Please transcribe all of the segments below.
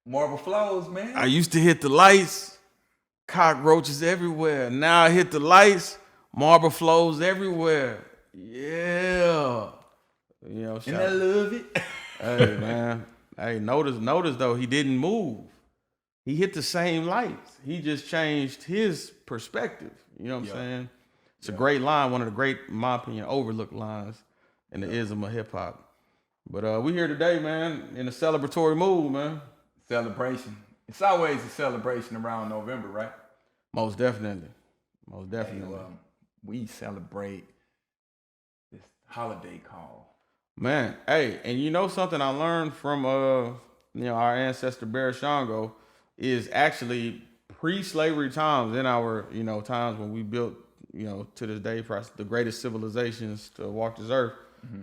Marble flows, man. I used to hit the lights, cockroaches everywhere. Now I hit the lights, marble flows everywhere. Yeah. You know, and I love it. hey man. Hey, notice though, he didn't move. He hit the same lights. He just changed his perspective. You know what I'm saying? It's a great line, one of the great, in my opinion, overlooked lines in the ism of hip hop. But we here today, man, in a celebratory mood, man. Celebration. It's always a celebration around November, right? Most definitely. Most definitely. Hey, we celebrate this holiday call. Man, hey, and you know something I learned from our ancestor Bear Shango is actually pre-slavery times in our, times when we built, to this day, perhaps the greatest civilizations to walk this earth. Mm-hmm.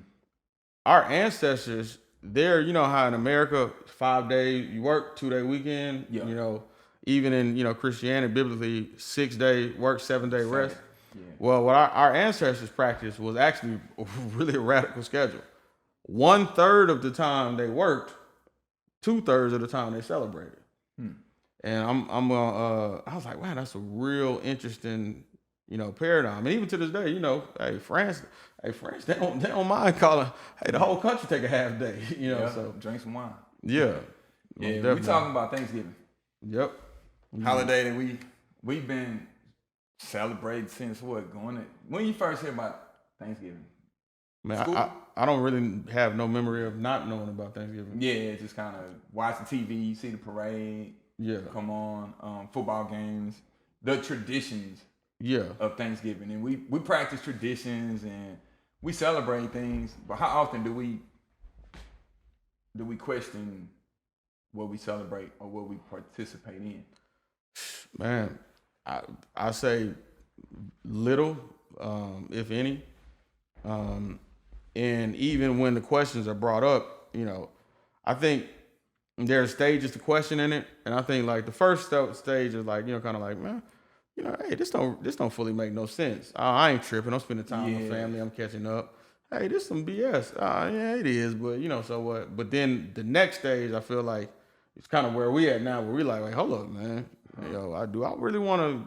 Our ancestors, you know how in America, 5 days, you work, 2-day weekend, even in, Christianity, biblically, 6-day work, 7-day rest. Yeah. Well, what our ancestors practiced was actually really a radical schedule. 1/3 of the time they worked, 2/3 of the time they celebrated. And I was like, wow, that's a real interesting, paradigm. And even to this day, hey, France, they don't mind calling, hey, the whole country take a half day, so drink some wine. Yeah. Yeah, we talking about Thanksgiving. Yep. Holiday that we've been celebrating since when you first hear about Thanksgiving? Man, I don't really have no memory of not knowing about Thanksgiving. Yeah, just kind of watching TV, you see the parade. Yeah. Come on, football games, the traditions. Yeah. Of Thanksgiving, and we practice traditions and we celebrate things. But how often do we question what we celebrate or what we participate in? Man, I say little, if any. And even when the questions are brought up, I think there's stages to questioning it. And I think like the first stage is like, kind of like, man, hey, this don't fully make no sense. I ain't tripping. I'm spending time with my family. I'm catching up. Hey, this some BS. Yeah, it is. But so what? But then the next stage, I feel like it's kind of where we at now, where we like, hold up, man. I really want to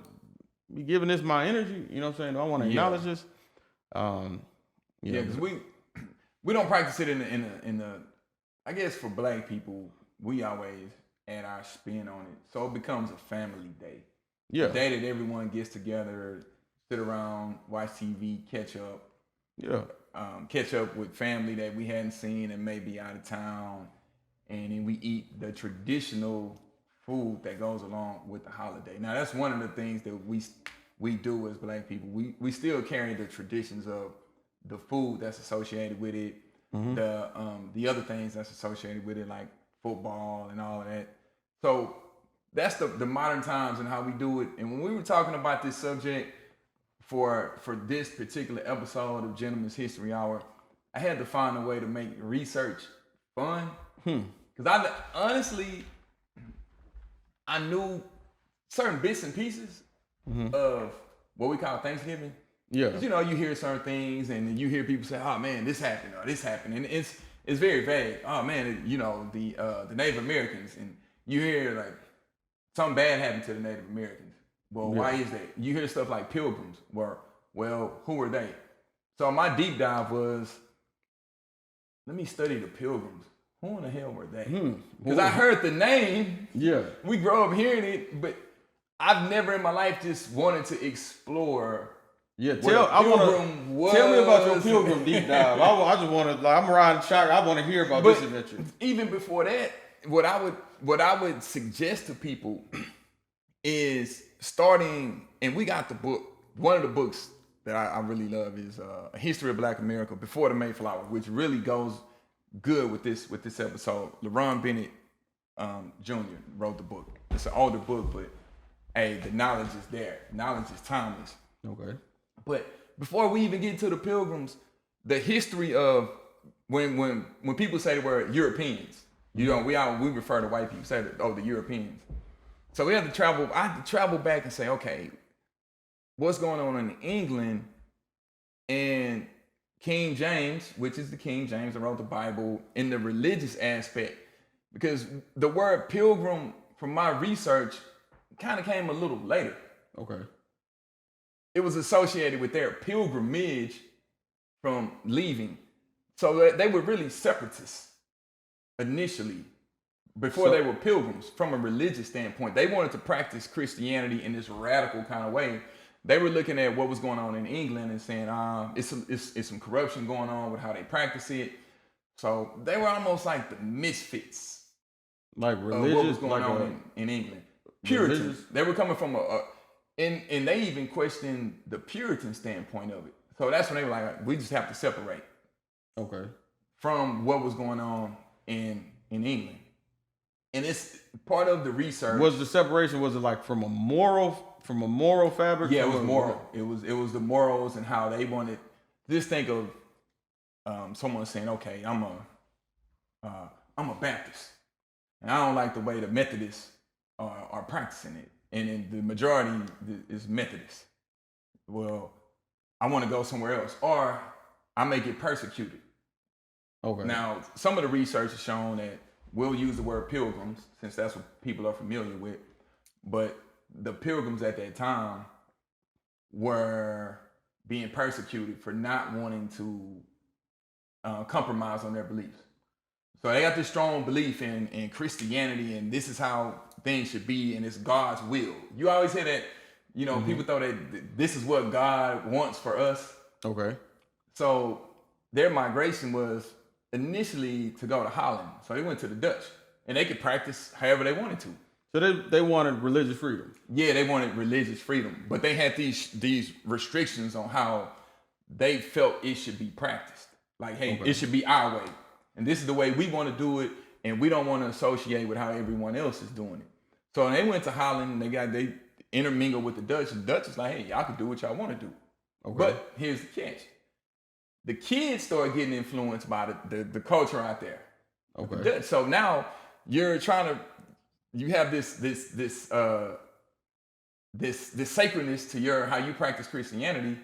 be giving this my energy. You know what I'm saying? Do I want to acknowledge this? Because we don't practice it in the. I guess for Black people, we always add our spin on it, so it becomes a family day. Yeah, a day that everyone gets together, sit around, watch TV, catch up. Yeah, catch up with family that we hadn't seen and may be out of town, and then we eat the traditional food that goes along with the holiday. Now that's one of the things that we do as Black people. We still carry the traditions of the food that's associated with it, the other things that's associated with it, like football and all of that. So that's the modern times and how we do it. And when we were talking about this subject for this particular episode of Gentleman's History Hour, I had to find a way to make research fun. Because I knew certain bits and pieces of what we call Thanksgiving. Yeah. Because, you hear certain things and you hear people say, oh man, this happened or this happened. And it's very vague. Oh man, the Native Americans. And you hear like something bad happened to the Native Americans. Well, why is that? You hear stuff like Pilgrims, who were they? So my deep dive was, let me study the Pilgrims. Who in the hell were they? Because I heard the name. Yeah. We grow up hearing it, but I've never in my life just wanted to explore. Yeah, tell me about your Pilgrim deep dive. I just want to, I'm riding shotgun. I want to hear about this adventure. Even before that, what I would suggest to people is starting, and we got the book. One of the books that I really love is A History of Black America Before the Mayflower, which really goes good with this episode. LaRon Bennett Jr. wrote the book. It's an older book, but hey, the knowledge is there. Knowledge is timeless. Okay. But before we even get to the Pilgrims, the history of when people say the word Europeans, we refer to white people, say that, the Europeans. So I had to travel back and say, okay, what's going on in England? And King James, which is the King James that wrote the Bible, in the religious aspect, because the word pilgrim, from my research, kind of came a little later. Okay. It was associated with their pilgrimage from leaving. So they were really separatists initially, before they were pilgrims from a religious standpoint. They wanted to practice Christianity in this radical kind of way. They were looking at what was going on in England and saying, it's some corruption going on with how they practice it. So they were almost like the misfits. Like religious, what was going like on in England. Puritans. Religious? They were coming from and they even questioned the Puritan standpoint of it. So that's when they were like, we just have to separate. Okay. From what was going on in England. And it's part of the research. Was the separation, was it like from a moral fabric? Yeah, it was moral. It was the morals and how they wanted. Just think of someone saying, okay, I'm a Baptist, and I don't like the way the Methodists are practicing it, and then the majority is Methodist. Well, I want to go somewhere else, or I may get persecuted. Okay. Now, some of the research has shown that we'll use the word pilgrims, since that's what people are familiar with, but the pilgrims at that time were being persecuted for not wanting to compromise on their beliefs. So they got this strong belief in Christianity, and this is how things should be, and it's God's will. You always hear that, people thought that this is what God wants for us. Okay. So their migration was initially to go to Holland. So they went to the Dutch, and they could practice however they wanted to. So they wanted religious freedom. Yeah, they wanted religious freedom, but they had these restrictions on how they felt it should be practiced. Like, hey, It should be our way, and this is the way we want to do it, and we don't want to associate with how everyone else is doing it. So they went to Holland, and they intermingled with the Dutch, and the Dutch is like, hey, y'all can do what y'all want to do. Okay. But here's the catch. The kids started getting influenced by the culture out there. Okay. So now you're trying to, you have this sacredness to how you practice Christianity,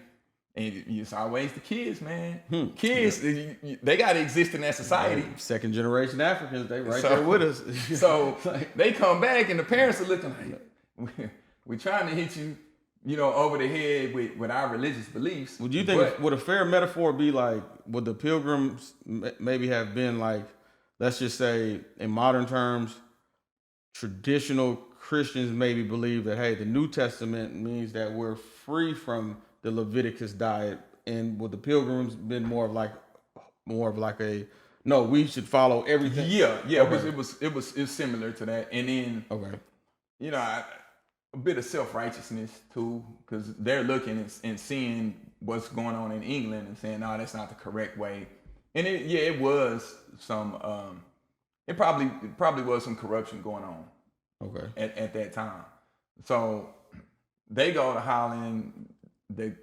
and it's always the kids, man. Kids, they got to exist in that society. Second generation Africans, they there with us. So they come back, and the parents are looking like, we're trying to hit you, over the head with our religious beliefs. Would you think, would a fair metaphor be like, would the Pilgrims maybe have been like, let's just say in modern terms, traditional Christians maybe believe that, hey, the New Testament means that we're free from the Leviticus diet, and would the Pilgrims been more of like a, no, we should follow everything? Yeah, okay. It was similar to that, and then a bit of self-righteousness too, because they're looking and seeing what's going on in England and saying, no, that's not the correct way. And it was some, it probably was some corruption going on. Okay. At that time. So they go to Holland, the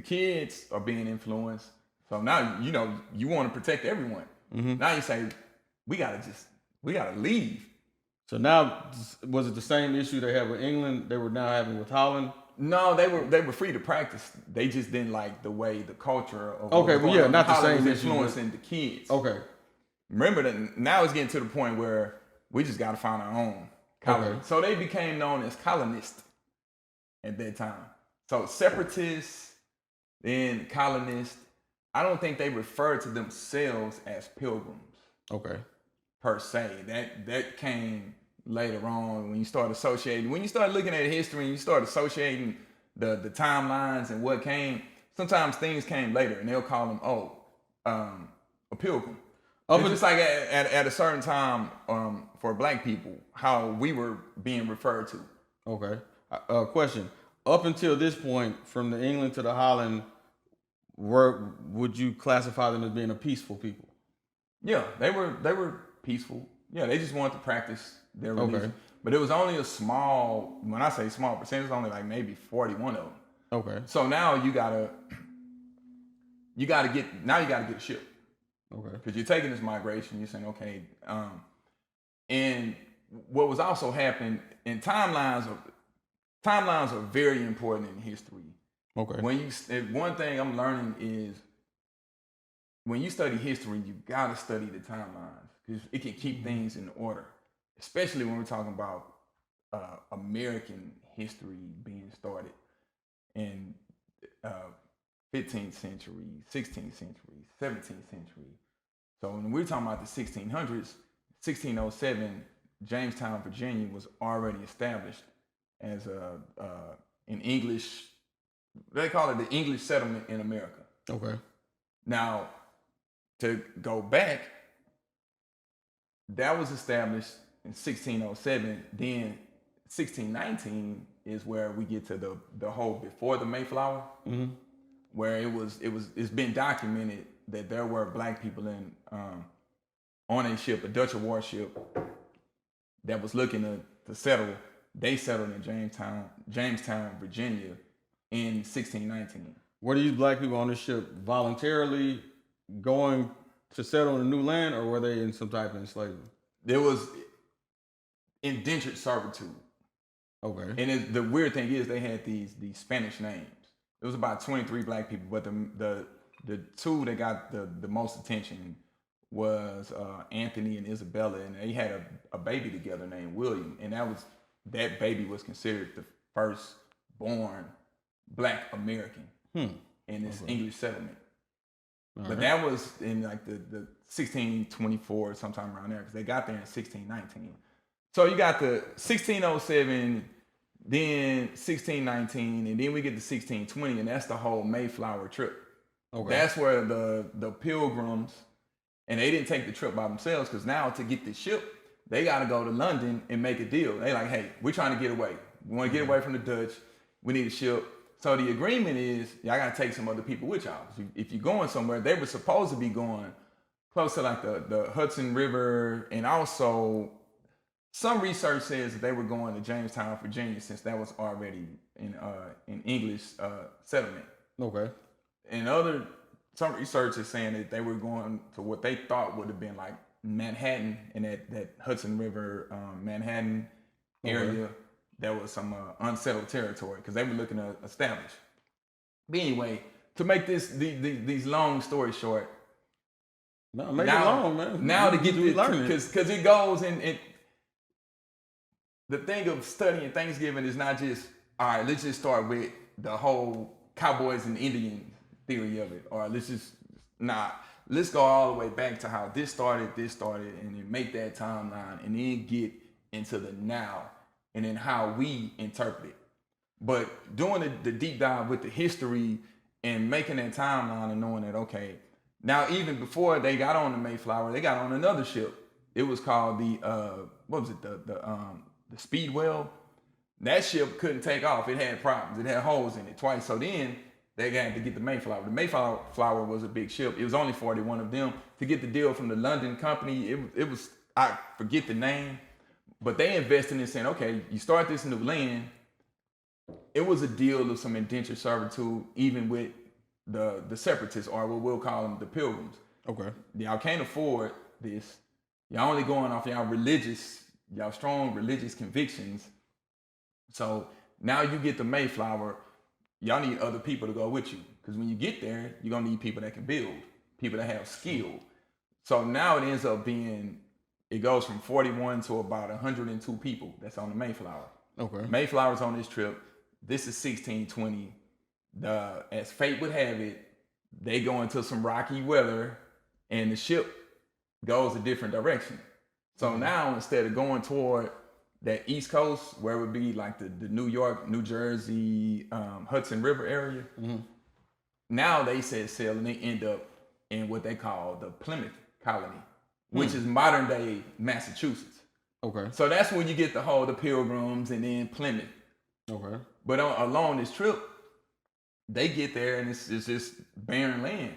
kids are being influenced. So now, you want to protect everyone. Mm-hmm. Now you say, we gotta leave. So now, was it the same issue they had with England? They were now having with Holland? No, they were free to practice. They just didn't like the way the culture of not the same was influencing the kids. Okay. Remember that now it's getting to the point where we just got to find our own colony. Okay. So they became known as colonists at that time. So separatists, then colonists. I don't think they referred to themselves as pilgrims. Okay. Per se. That came later on when you start looking at history and you start associating the timelines and what came. Sometimes things came later and they'll call them a pilgrim. It's just like at a certain time for Black people, how we were being referred to. Okay. Question. Up until this point, from the England to the Holland, would you classify them as being a peaceful people? Yeah, they were peaceful. Yeah, they just wanted to practice their religion. Okay. But it was only a small, when I say small percentage, it's only like maybe 41 of them. Okay. So now you gotta get a ship. Okay. Because you're taking this migration, you're saying, okay, and what was also happening, and timelines are very important in history. Okay. One thing I'm learning is when you study history, you gotta study the timelines, because it can keep things in order, especially when we're talking about American history being started in 15th century, 16th century, 17th century. So when we're talking about the 1600s, 1607, Jamestown, Virginia was already established as an English, they call it the English settlement in America. Okay. Now, to go back, that was established in 1607. Then 1619 is where we get to the whole before the Mayflower, where it's been documented that there were black people in on a ship, a Dutch warship, that was looking to settle. They settled in Jamestown, Virginia, in 1619. Were these black people on the ship voluntarily going to settle in a new land, or were they in some type of enslavement? There was indentured servitude. Okay. And the weird thing is they had these Spanish names. It was about 23 black people, but the two that got the most attention was Anthony and Isabella, and they had a baby together named William, and that baby was considered the first born black American in this English settlement. But that was in like the 1624, sometime around there, because they got there in 1619. So you got the 1607, then 1619, and then we get to 1620, and that's the whole Mayflower Trip. Okay. That's where the Pilgrims, and they didn't take the trip by themselves, because now to get the ship, they got to go to London and make a deal. They like, hey, we're trying to get away. We want to get away from the Dutch. We need a ship. So the agreement is, y'all got to take some other people with y'all. If you're going somewhere, they were supposed to be going close to like the Hudson River, and also some research says that they were going to Jamestown, Virginia, since that was already in English settlement. Okay. And some research is saying that they were going to what they thought would have been like Manhattan, and that Hudson River, Manhattan area. Okay. That was some unsettled territory, because they were looking to establish. But anyway, to make these long stories short, no, make it long, man. Now to get this, because it goes in. The thing of studying Thanksgiving is not just, all right, let's just start with the whole cowboys and Indians theory of it, or let's go all the way back to how this started, and then make that timeline, and then get into the now, and then how we interpret it. But doing the deep dive with the history and making that timeline and knowing that, okay, now even before they got on the Mayflower, they got on another ship. It was called the Speedwell. That ship couldn't take off. It had problems. It had holes in it twice. So then they had to get the Mayflower. The Mayflower was a big ship. It was only 41 of them. To get the deal from the London company, it was, I forget the name, but they invested in saying, okay, you start this new land. It was a deal of some indentured servitude, even with the separatists, or what we'll call them, the Pilgrims. Okay. Y'all can't afford this. Y'all only going off y'all strong religious convictions. So now you get the Mayflower, y'all need other people to go with you. Because when you get there, you're going to need people that can build, people that have skill. So now it ends up being, it goes from 41 to about 102 people that's on the Mayflower. Okay. Mayflower's on this trip. This is 1620. As fate would have it, they go into some rocky weather, and the ship goes a different direction. So now, instead of going toward that East Coast, where it would be like the New York, New Jersey, Hudson River area, now they said sail, and they end up in what they call the Plymouth Colony, which is modern day Massachusetts. Okay. So that's when you get the Pilgrims and then Plymouth. Okay. But along this trip, they get there and it's just barren land.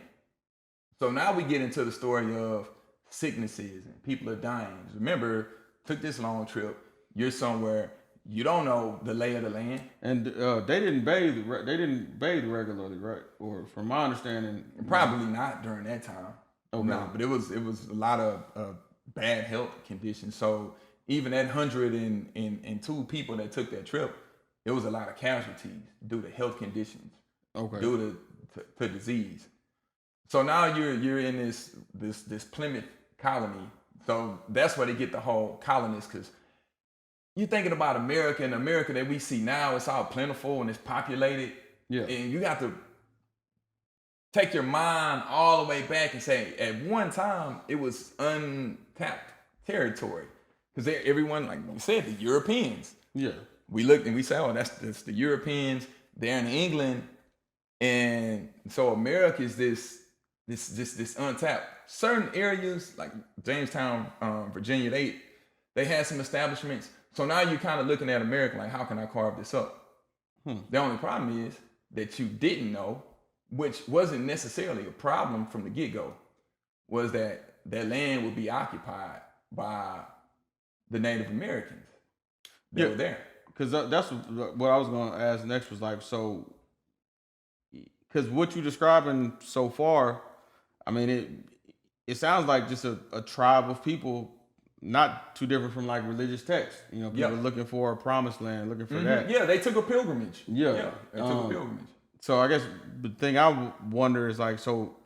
So now we get into the story of sicknesses and people are dying. Remember, took this long trip. You're somewhere you don't know the lay of the land, and they didn't bathe. They didn't bathe regularly, right? Or from my understanding, probably not during that time. Okay. No, but it was a lot of bad health conditions. So even that 102 people that took that trip, it was a lot of casualties due to health conditions. Okay. Due to disease. So now you're in this Plymouth Colony So that's where they get the whole colonists, because you thinking about America, and America that we see now, it's all plentiful and it's populated. Yeah. And you got to take your mind all the way back and say, at one time, it was untapped territory. Because everyone, like you said, the Europeans. Yeah. We looked and we said, oh, that's the Europeans. They're in England. And so America is this untapped. Certain areas, like Jamestown, Virginia, they had some establishments. So now you're kind of looking at America like, how can I carve this up? The only problem is that you didn't know, which wasn't necessarily a problem from the get-go, was that land would be occupied by the Native Americans that were there. Because that's what I was going to ask next was like, so, because what you're describing so far, I mean, it sounds like just a tribe of people, not too different from like religious texts. You know, people looking for a promised land, looking for that. Yeah, they took a pilgrimage. Yeah. They took a pilgrimage. So I guess the thing I wonder is like, so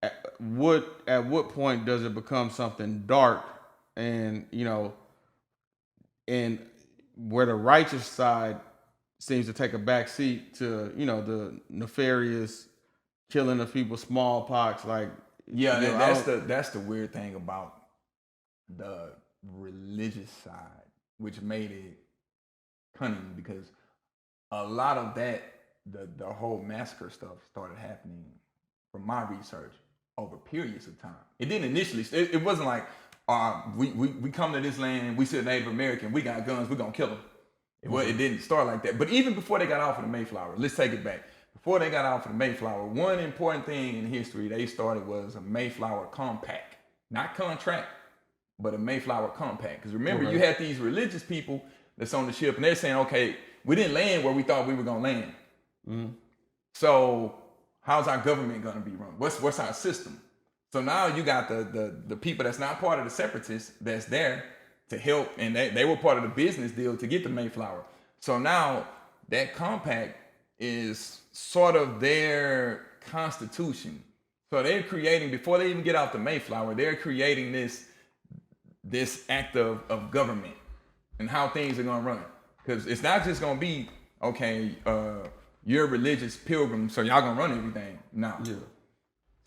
at what point does it become something dark, and and where the righteous side seems to take a back seat to the nefarious killing of people, smallpox, like that's the weird thing about the religious side, which made it cunning, because a lot of that, the whole massacre stuff started happening, from my research, over periods of time. It didn't initially, it wasn't like, we come to this land, we see a Native American, we got guns, we're gonna kill them. It didn't start like that. But even before they got off of the Mayflower, let's take it back. Before they got off of the Mayflower, one important thing in history they started was a Mayflower Compact. Not contract, but a Mayflower Compact. Because remember, you had these religious people that's on the ship, and they're saying, okay, we didn't land where we thought we were gonna land. So how's our government gonna be run? What's our system? So now you got the people that's not part of the separatists that's there to help, and they were part of the business deal to get the Mayflower. So now that compact is sort of their constitution. So they're creating, before they even get off the Mayflower, they're creating this act of government and how things are gonna run. Because it's not just gonna be, okay, you're religious pilgrims, so y'all gonna run everything. No. Yeah.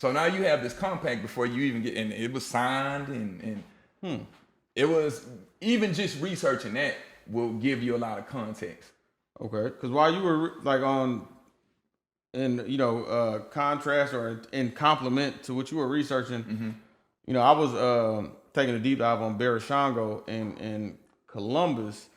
So now you have this compact before you even get, and it was signed, and it was, even just researching that will give you a lot of context. Okay, because while you were like contrast or in complement to what you were researching, I was taking a deep dive on Barashango and Columbus.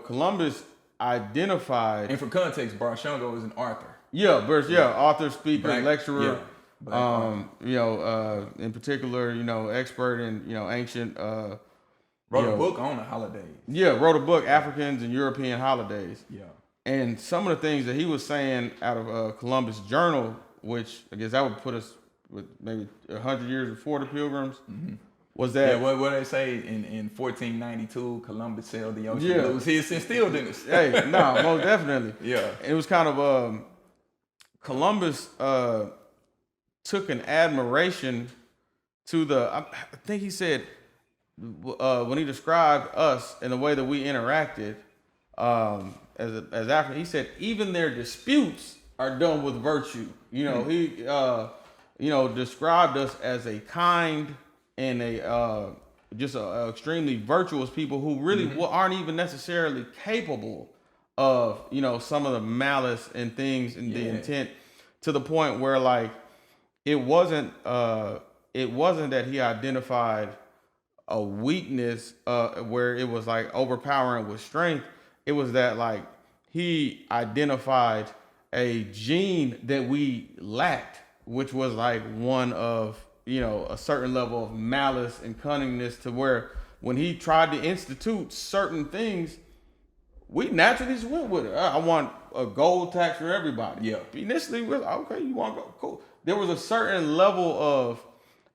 Columbus identified. And for context, Barashango is an author. Author, speaker, lecturer. Author. In particular, expert in ancient. Wrote a book on the holidays. Wrote a book, Africans and European Holidays. And some of the things that he was saying out of Columbus' journal, which I guess that would put us with maybe 100 years before the Pilgrims, was that... Yeah, what they say in 1492, Columbus sailed the ocean blue. He still didn't. Hey, no, most definitely. Yeah. It was kind of... Columbus took an admiration to I think he said, when he described us and the way that we interacted as African, he said even their disputes are done with virtue. He described us as a kind and a extremely virtuous people who really aren't even necessarily capable of some of the malice and things and the intent, to the point where like it wasn't that he identified a weakness where it was like overpowering with strength. It was that like he identified a gene that we lacked, which was like one of a certain level of malice and cunningness, to where when he tried to institute certain things, we naturally just went with it. I want a gold tax for everybody. Initially, we were like, okay, you want gold? Cool. There was a certain level of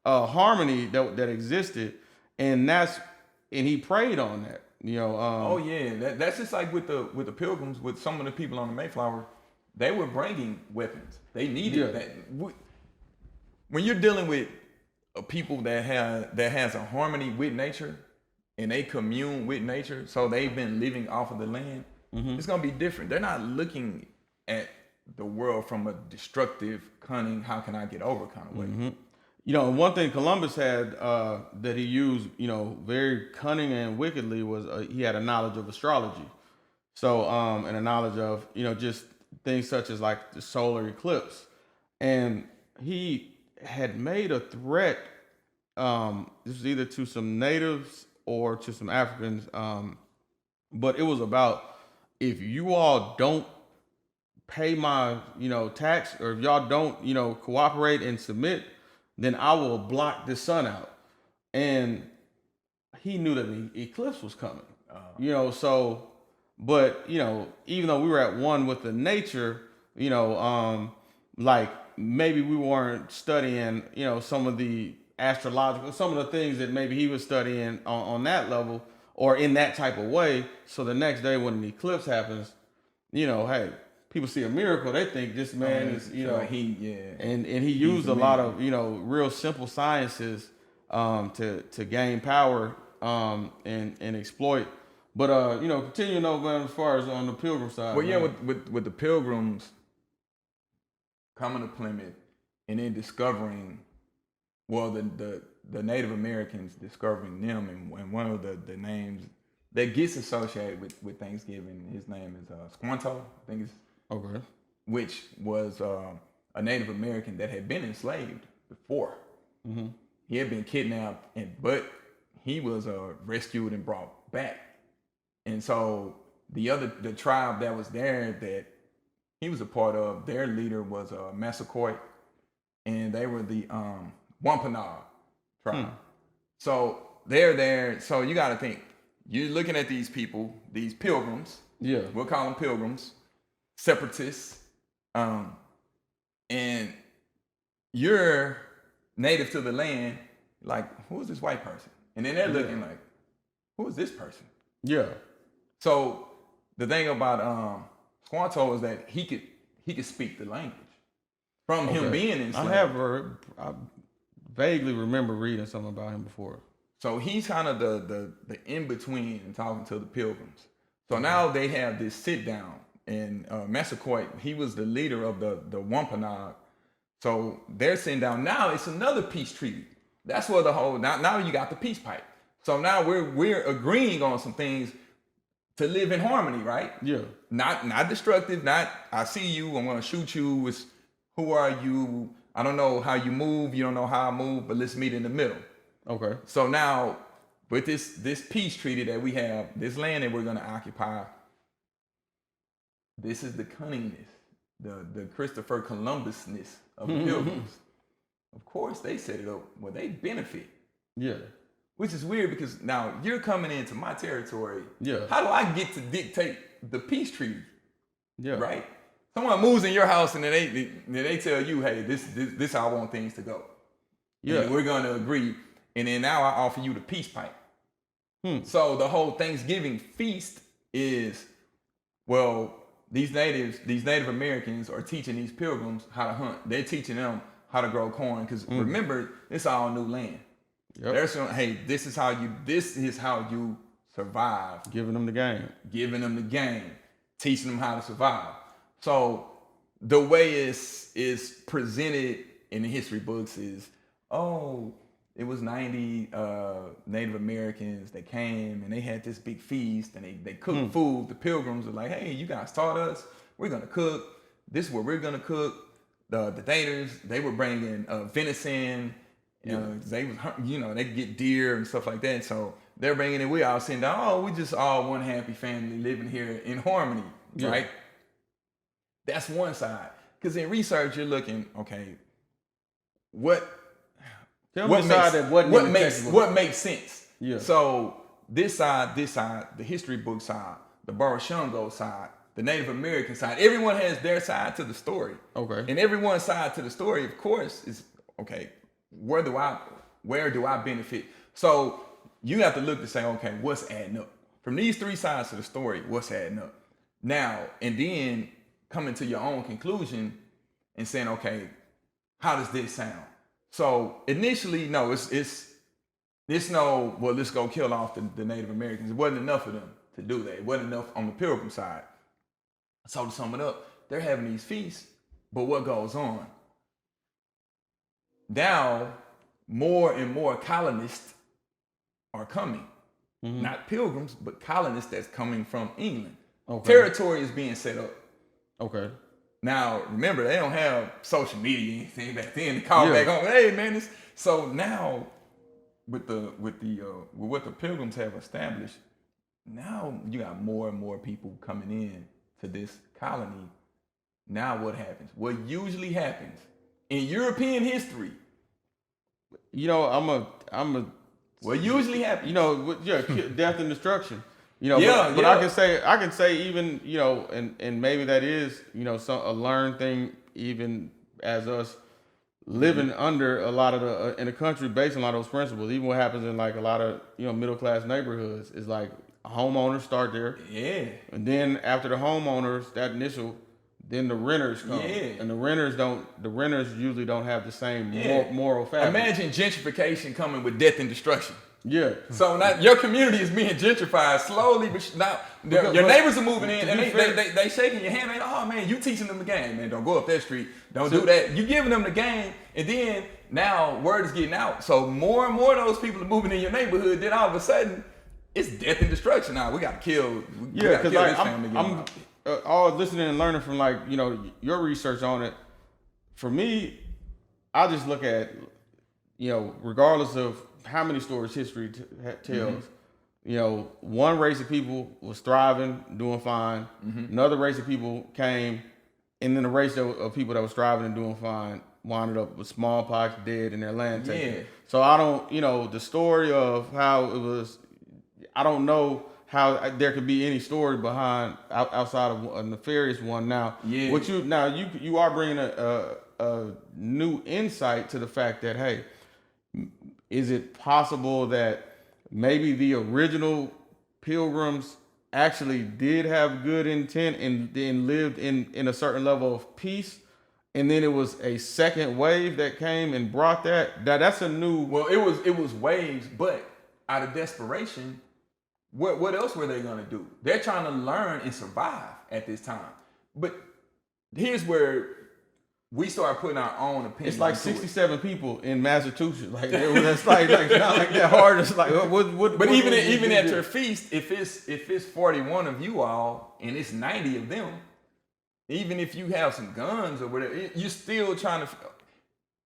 harmony that existed, and he preyed on that. That's just like with the Pilgrims, with some of the people on the Mayflower, they were bringing weapons. They needed that. When you're dealing with a people that has a harmony with nature, and they commune with nature, so they've been living off of the land. It's gonna be different. They're not looking at the world from a destructive, cunning, how can I get over kind of way. You know, one thing Columbus had that he used, you know, very cunning and wickedly was he had a knowledge of astrology. So, and a knowledge of, you know, just things such as like the solar eclipse. And he had made a threat, this was either to some natives or to some Africans, but it was about, if you all don't pay my, you know, tax, or if y'all don't, you know, cooperate and submit, then I will block the sun out. And he knew that the eclipse was coming, you know, so, but, you know, even though we were at one with the nature, you know, like maybe we weren't studying, you know, some of the astrological, some of the things that maybe he was studying on that level or in that type of way. So the next day when the eclipse happens, you know, hey, people see a miracle, they think this man is, you know, and he used a lot of, you know, real simple sciences to gain power and exploit. But you know, continuing over, man, as far as on the Pilgrim side. Well, yeah, with the Pilgrims coming to Plymouth and then discovering, well, the Native Americans discovering them, and one of the names that gets associated with Thanksgiving, his name is Squanto, I think it's okay, which was a Native American that had been enslaved before. He had been kidnapped, but he was rescued and brought back. And so the tribe that was there that he was a part of, their leader was Massaquoi, and they were the Wampanoag tribe. So they're there. So you got to think, you're looking at these people, these pilgrims. Yeah, We'll call them pilgrims, separatists, and you're native to the land. Like, who is this white person? And then they're looking like, who is this person? yeah. So the thing about Squanto is that he could speak the language from him being enslaved. I vaguely remember reading something about him before. So he's kind of the in between and talking to the pilgrims. So now they have this sit down, and Massaquoi, he was the leader of the Wampanoag. So they're sitting down. Now it's another peace treaty. That's where the whole now you got the peace pipe. So now we're agreeing on some things to live in harmony, right? Yeah. Not destructive, not I see you, I'm gonna shoot you. It's who are you? I don't know how you move, you don't know how I move, but let's meet in the middle. Okay. So now with this peace treaty that we have, this land that we're gonna occupy, this is the cunningness, the Christopher Columbusness of the Pilgrims. Of course they set it up where they benefit. Yeah. Which is weird because now you're coming into my territory. Yeah. How do I get to dictate the peace treaty? Yeah. Right? Someone moves in your house and then they tell you, hey, this how I want things to go. Yeah. And we're gonna agree. And then now I offer you the peace pipe. So the whole Thanksgiving feast is, well, these Native Americans are teaching these pilgrims how to hunt. They're teaching them how to grow corn. Because remember, it's all new land. Yep. They're saying, hey, this is how you survive. Giving them the game. Teaching them how to survive. So the way is presented in the history books is, oh, it was 90 Native Americans that came and they had this big feast and they cooked food. The pilgrims were like, hey, you guys taught us. We're going to cook. This is what we're going to cook. The daters, they were bringing venison. They was, they get deer and stuff like that. So they're bringing it. We all sitting down. Oh, we just all one happy family living here in harmony, right? That's one side. Because in research, you're looking, okay, what makes sense? Yeah. So this side, the history book side, the Barashungo side, the Native American side, everyone has their side to the story. Okay. And everyone's side to the story, of course, is okay. Where do I benefit? So you have to look to say, okay, what's adding up? From these three sides to the story, what's adding up? Now, and then coming to your own conclusion and saying, okay, how does this sound? So initially, no, it's no, well, let's go kill off the Native Americans. It wasn't enough of them to do that. It wasn't enough on the Pilgrim side. So to sum it up, they're having these feasts, but what goes on? Now, more and more colonists are coming. Not pilgrims, but colonists that's coming from England. Okay. Territory is being set up. Okay. Now, remember, they don't have social media or anything back then to call back home. Hey, man, so now with what the Pilgrims have established, now you got more and more people coming in to this colony. Now what happens? What usually happens in European history? You know, I'm a. What usually happens? You know, death and destruction. You know, but yeah. I can say even, you know, and maybe that is, you know, a learned thing even as us living under a lot of the in the country based on a lot of those principles. Even what happens in like a lot of, you know, middle class neighborhoods is like homeowners start there. Yeah. And then after the homeowners, that initial, then the renters come. Yeah. And the renters usually don't have the same moral fabric. Imagine gentrification coming with death and destruction. Yeah. So now your community is being gentrified slowly, but now your neighbors are moving in and they shaking your hand. Like, oh man, you teaching them the game, man. Don't go up that street. Don't do that. You giving them the game, and then now word is getting out. So more and more of those people are moving in your neighborhood. Then all of a sudden, it's death and destruction. Now we got to kill. Because like I'm all listening and learning from like, you know, your research on it. For me, I just look at, you know, regardless of how many stories history tells, you know, one race of people was thriving, doing fine. Another race of people came, and then the race of people that was thriving and doing fine wound up with smallpox, dead, and their land taken. Yeah. So I don't, you know, the story of how it was, I don't know how there could be any story behind outside of a nefarious one. Now, what you are bringing a new insight to the fact that, hey, is it possible that maybe the original Pilgrims actually did have good intent and then lived in a certain level of peace, and then it was a second wave that came and brought that's a new. Well, it was waves, but out of desperation, what else were they gonna do? They're trying to learn and survive at this time. But here's where we start putting our own opinion. It's like 67 people in Massachusetts. Like it's like not like that hard. It's like what. But even at your feast, if it's 41 of you all and it's 90 of them, even if you have some guns or whatever, you're still trying to.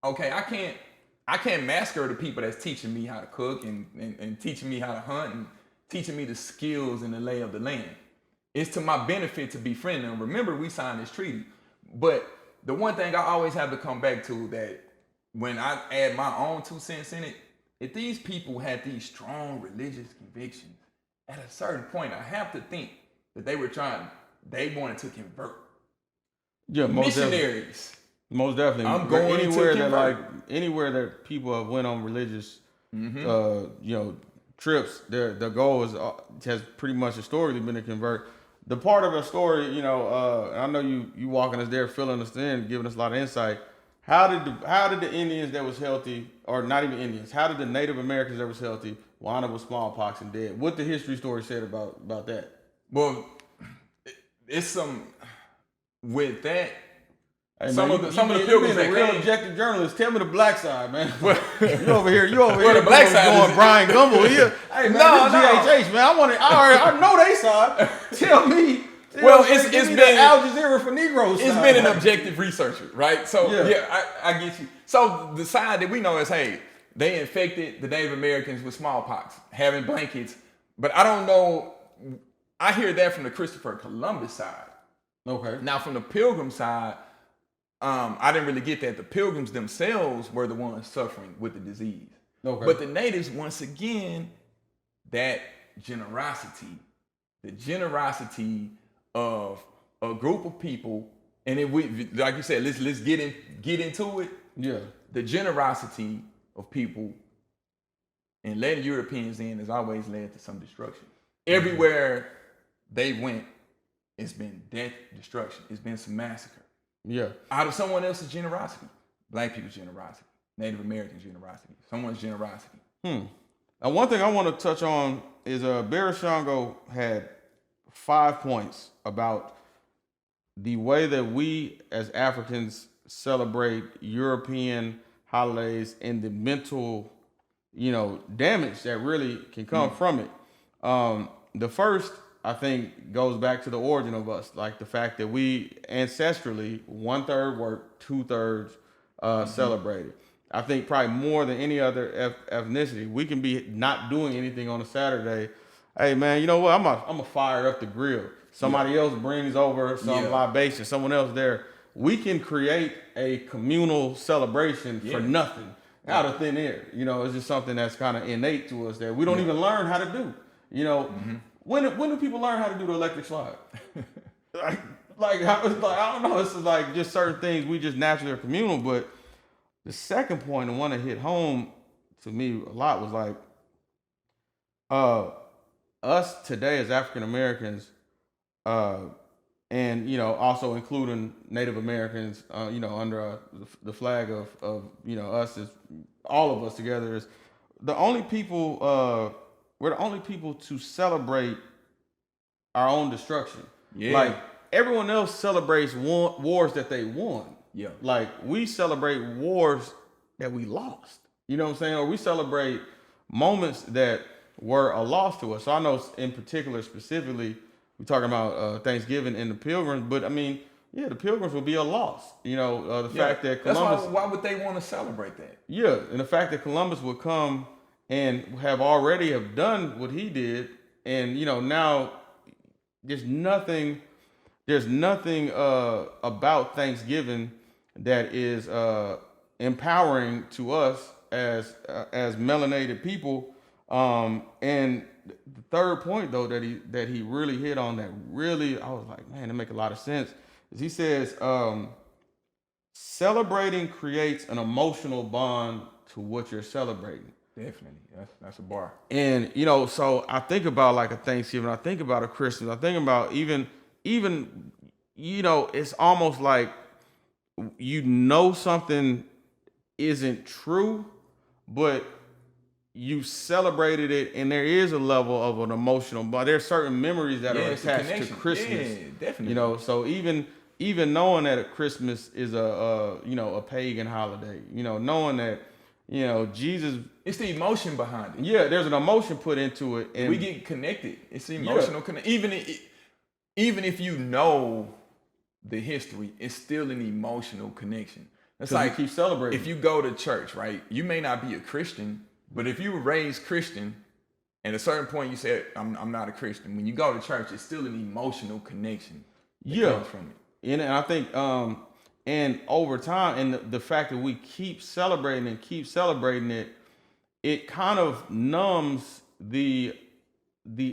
Okay, I can't massacre the people that's teaching me how to cook and teaching me how to hunt and teaching me the skills and the lay of the land. It's to my benefit to befriend them. Remember, we signed this treaty, but the one thing I always have to come back to that when I add my own 2 cents in it, if these people had these strong religious convictions, at a certain point, I have to think that they wanted to convert. Yeah, missionaries. Most definitely. I'm going anywhere that people have went on religious, you know, trips. The goal has pretty much historically been to convert. The part of a story, you know, I know you walking us there, filling us in, giving us a lot of insight. How did the Indians that was healthy, or not even Indians, how did the Native Americans that was healthy wind up with smallpox and dead? What the history story said about that? Well, it's some with that. Hey, some man, of the pilgrims that a real came. objective journalist. Tell me the black side, man. you over here the black side going is, Brian Gumble here. Hey man, no. GHH, man. I know they side. Tell me. It's been Al Jazeera for Negroes. It's been an objective researcher, right? So I get you. So the side that we know is, hey, they infected the Native Americans with smallpox, having blankets. But I don't know. I hear that from the Christopher Columbus side. Okay. Now from the Pilgrim side, I didn't really get that. The Pilgrims themselves were the ones suffering with the disease. Okay. But the natives, once again, that generosity, the generosity of a group of people, and then we, like you said, let's get into it. Yeah. The generosity of people and letting Europeans in has always led to some destruction. Everywhere they went, it's been death, destruction. It's been some massacre. Yeah. Out of someone else's generosity, black people's generosity. Native Americans' generosity, someone's generosity. And one thing I want to touch on is Barashango had 5 points about the way that we as Africans celebrate European holidays and the mental, damage that really can come from it. The first, I think, goes back to the origin of us, like the fact that we ancestrally 1/3 work, 2/3 celebrated. I think probably more than any other ethnicity, we can be not doing anything on a Saturday. Hey man, you know what? I'm gonna fire up the grill. Somebody else brings over some libation. Someone else there. We can create a communal celebration for nothing out of thin air. It's just something that's kind of innate to us that we don't even learn how to do. When do people learn how to do the electric slide? I don't know. It's like just certain things we just naturally are communal. But the second point, the one that hit home to me a lot, was like us today as African Americans, and also including Native Americans, under the flag of us, as all of us together, is the only people. We're the only people to celebrate our own destruction. Yeah. Like everyone else celebrates wars that they won. Yeah. Like we celebrate wars that we lost. You know what I'm saying? Or we celebrate moments that were a loss to us. So I know in particular, specifically, we're talking about Thanksgiving and the Pilgrims, but I mean, the Pilgrims will be a loss. The fact that Columbus. That's why would they want to celebrate that? Yeah, and the fact that Columbus would come and have done what he did, and now there's nothing about Thanksgiving that is empowering to us as melanated people. And the third point though that he really hit on, that really I was like, man, it make a lot of sense, is he says celebrating creates an emotional bond to what you're celebrating. Definitely, that's a bar. And so I think about like a Thanksgiving, I think about a Christmas, I think about even it's almost like something isn't true, but you celebrated it, and there is a level of an emotional, but there's certain memories that are attached to Christmas. Yeah, definitely. So even knowing that Christmas is a pagan holiday, knowing that Jesus. It's the emotion behind it. Yeah, there's an emotion put into it, and we get connected. It's the emotional connection. Even if you know the history, it's still an emotional connection. That's like keep celebrating. If you go to church, right? You may not be a Christian, but if you were raised Christian, at a certain point you said, "I'm not a Christian." When you go to church, it's still an emotional connection that comes from it. And I think. And over time, and the fact that we keep celebrating it, it kind of numbs the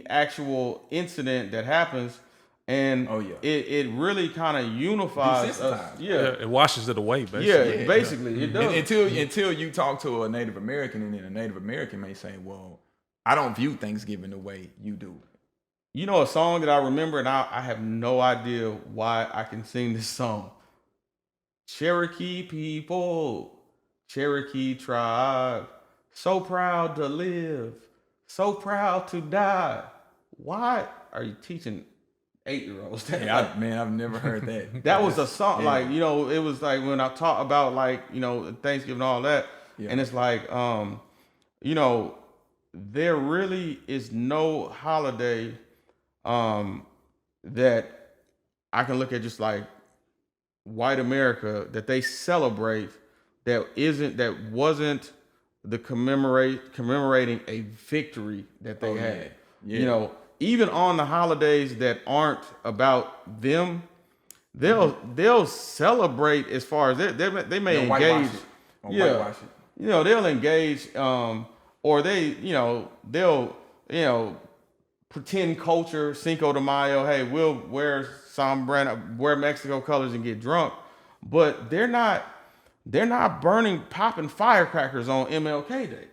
actual incident that happens, and it really kind of unifies us. Yeah, it washes it away. Basically. Yeah, basically it does. Until you talk to a Native American, and then a Native American may say, "Well, I don't view Thanksgiving the way you do." A song that I remember, and I have no idea why I can sing this song. Cherokee people, Cherokee tribe, so proud to live, so proud to die. Why are you teaching 8-year-olds that? Yeah, I've never heard that. That was a song, it was like when I talk about Thanksgiving and all that, and it's like, there really is no holiday that I can look at just like white America that they celebrate that wasn't the commemorating a victory that they had. Yeah. Even on the holidays that aren't about them, they'll celebrate as far as they may engage. Whitewash it. They'll engage, or they'll pretend culture, Cinco de Mayo. Hey, we'll wear Mexico colors and get drunk, but they're not popping firecrackers on MLK Day.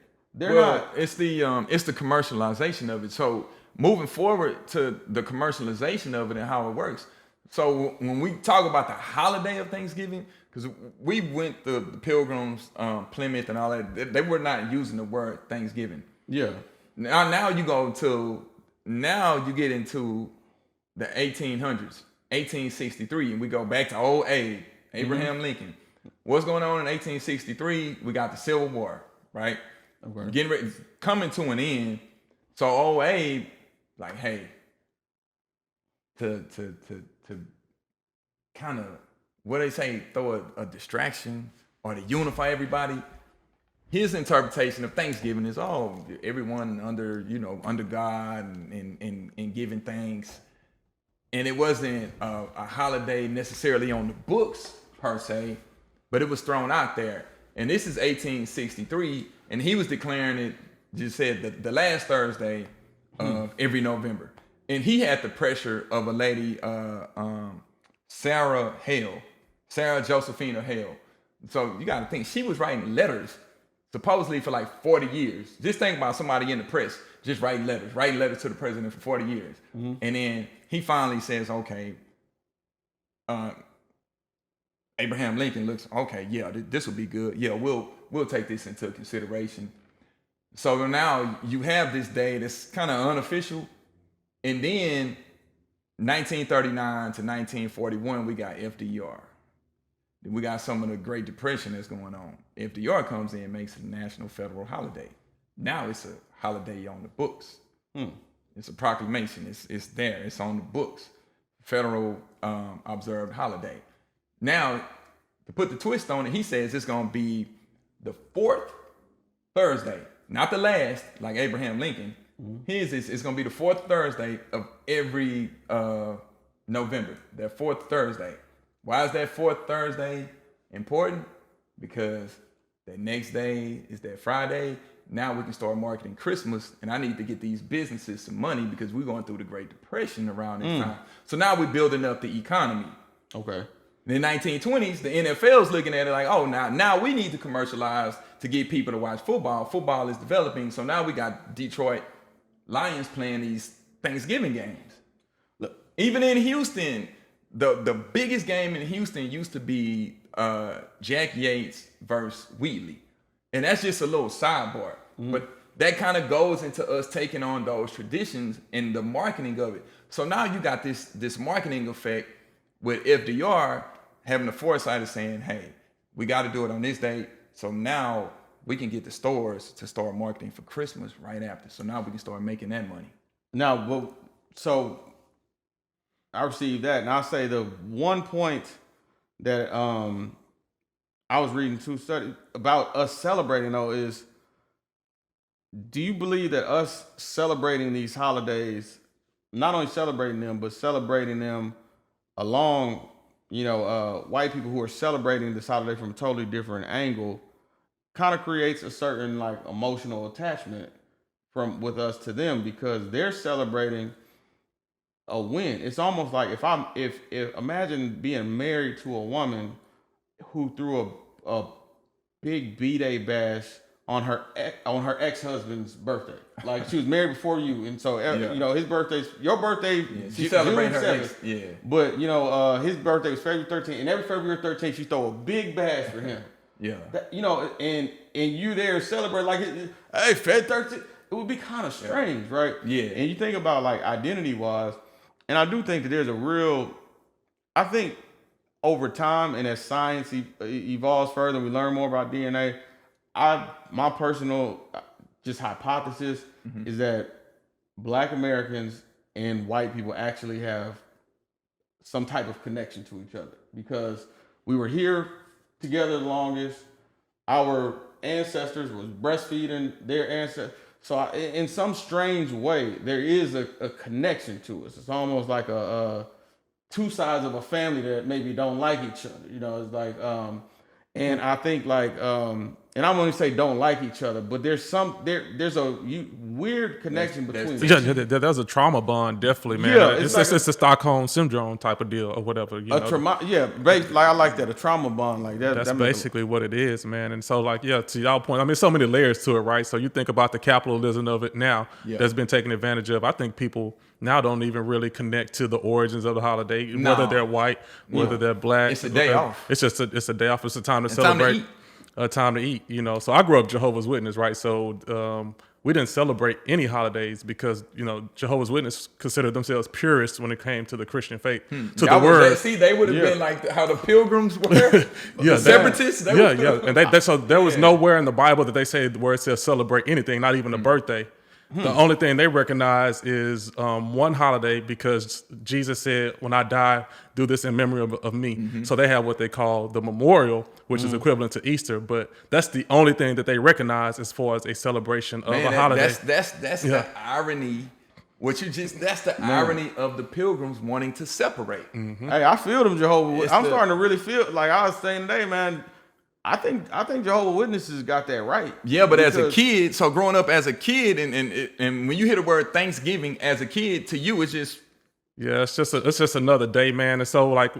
It's the commercialization of it. So moving forward to the commercialization of it and how it works. So when we talk about the holiday of Thanksgiving, because we went to the Pilgrims, Plymouth, and all that, they were not using the word Thanksgiving. Yeah. Now you go to you get into the 1800s, 1863, and we go back to old Abe, Abraham Lincoln. What's going on in 1863? We got the Civil War, right? Okay. Getting ready, coming to an end. So old Abe, like, hey, to kind of, what they say, throw a distraction or to unify everybody. His interpretation of Thanksgiving is, everyone under God and giving thanks. And it wasn't a holiday necessarily on the books per se, but it was thrown out there. And this is 1863, and he was declaring it, just said the last Thursday of every November. And he had the pressure of a lady, Sarah Josephina Hale. So you got to think, she was writing letters supposedly for like 40 years. Just think about somebody in the press just writing letters to the president for 40 years. And then he finally says, okay, Abraham Lincoln looks, okay, yeah, this will be good. Yeah, we'll take this into consideration. So now you have this day that's kind of unofficial. And then 1939 to 1941, we got FDR. Then we got some of the Great Depression that's going on. FDR comes in and makes it a national federal holiday. Now it's a holiday on the books. It's a proclamation. It's there. It's on the books. Federal observed holiday. Now, to put the twist on it, he says it's going to be the fourth Thursday, not the last, like Abraham Lincoln. His is it's going to be the fourth Thursday of every November. That fourth Thursday. Why is that fourth Thursday important? Because the next day is that Friday. Now we can start marketing Christmas, and I need to get these businesses some money because we're going through the Great Depression around this time. So now we're building up the economy. Okay. In the 1920s, the NFL's looking at it like, now we need to commercialize to get people to watch football. Football is developing, so now we got Detroit Lions playing these Thanksgiving games. Look, even in Houston, the biggest game in Houston used to be Jack Yates versus Wheatley. And that's just a little sidebar. But that kind of goes into us taking on those traditions and the marketing of it. So now you got this marketing effect with FDR having the foresight of saying, hey, we got to do it on this date. So now we can get the stores to start marketing for Christmas right after. So now we can start making that money. Now, so I received that, and I'll say the one point that I was reading two studies about us celebrating though is, do you believe that us celebrating these holidays, not only celebrating them, but celebrating them along, white people who are celebrating this holiday from a totally different angle, kind of creates a certain like emotional attachment with us to them because they're celebrating a win. It's almost like if imagine being married to a woman who threw a big B-Day bash on her ex-husband's birthday. Like she was married before you, and so his birthday's your birthday. Yeah, she celebrated her ex. Yeah. But his birthday was February 13th, and every February 13th she throw a big bash for him. Yeah. And you there celebrate like hey, Fed 13th. It would be kind of strange, right? Yeah. And you think about like identity wise, and I do think that there's I think over time and as science evolves further, we learn more about DNA. My personal just hypothesis is that Black Americans and white people actually have some type of connection to each other because we were here together the longest. Our ancestors was breastfeeding their ancestors. So in some strange way, there is a connection to us. It's almost like a two sides of a family that maybe don't like each other. It's like, and I think like and I'm going to say don't like each other, but there's a weird connection between them. There's a trauma bond, definitely, man. Yeah, it's like a Stockholm syndrome type of deal or whatever. Like I like that, a trauma bond like that. That's basically what it is, man. And so, like, yeah, to y'all point, I mean, so many layers to it, right? So you think about the capitalism of it now that's been taken advantage of. I think people now don't even really connect to the origins of the holiday, whether they're white, whether they're black. It's a day off. It's just it's a day off. It's a time to celebrate. Time to eat, you know. So I grew up Jehovah's Witness, right? So we didn't celebrate any holidays because, you know, Jehovah's Witness considered themselves purists when it came to the Christian faith, to the word. They would have been like how the Pilgrims were, the separatists. And so there was nowhere in the Bible that they say where it says celebrate anything, not even a birthday. The only thing they recognize is one holiday because Jesus said, when I die, do this in memory of me. So they have what they call the memorial, which is equivalent to Easter. But that's the only thing that they recognize as far as a celebration of a holiday. That's the irony. That's the irony of the Pilgrims wanting to separate. Hey, I feel them Jehovah's. I'm starting to really feel like I was saying today, man. I think Jehovah's Witnesses got that right. Yeah, but as a kid, so growing up as a kid, and when you hear the word Thanksgiving as a kid, to you it's just it's just another day, man. And so, like,